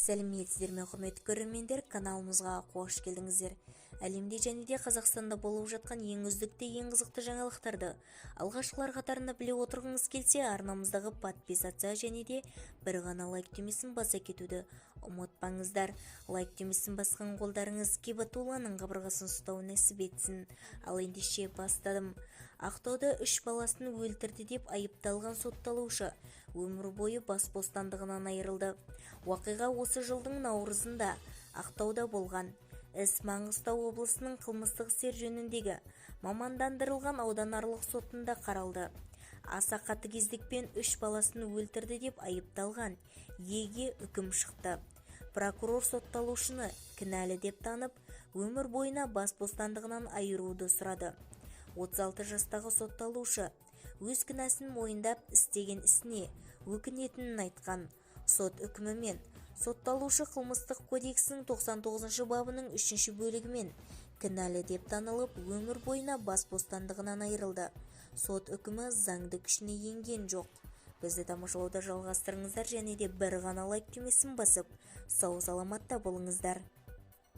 Сәлеметсіздер ме, құрметті көрермендер, каналымызға қош келдіңіздер. Әлемде және де Қазақстанда болып жатқан ең үздікті, ең қызықты жаңалықтарды алғашқылар қатарында біле отырғыңыз келсе, арнамыздағы подписаться және де бір ғана лайк түймесін баса кетуді ұмытпаңыздар. Лайк түймесін басқан қолдарыңыз Кибатулланың қабырғасын ұстау нәсіп етсін. Ал ендеше бастадым. Ақтауда 3 баласын өлтірді деп айыпталған сотталушы өмір бойы бас бостандығынан айырылды. Уақиға осы жылдың наурызында Ақтауда болған. Іс Маңғыстау облысының қылмыстық істер жөніндегі мамандандырылған ауданаралық сотында қаралды. Аса қатыгездікпен 3 баласын өлтірді деп айыпталған еге үкім шықты. Прокурор сотталушыны кінәлі деп танып, өмір бойына бас бостандығынан айыруды сұрады. 36 жастағы сотталушы өз кінәсін мойындап, істеген ісіне өкінетінін айтқан. Сот үкімімен сотталушы қылмыстық кодексінің 99 бабының 3 бөлігімен кінәлі деп танылып, өмір бойына бас бостандығынан айырылды. Сот үкімі заңды күшіне енген жоқ. Бізді тамашалауды жалғастырыңыздар және де бір ғана лайк түймесін басып, сау саламатта болыңыздар.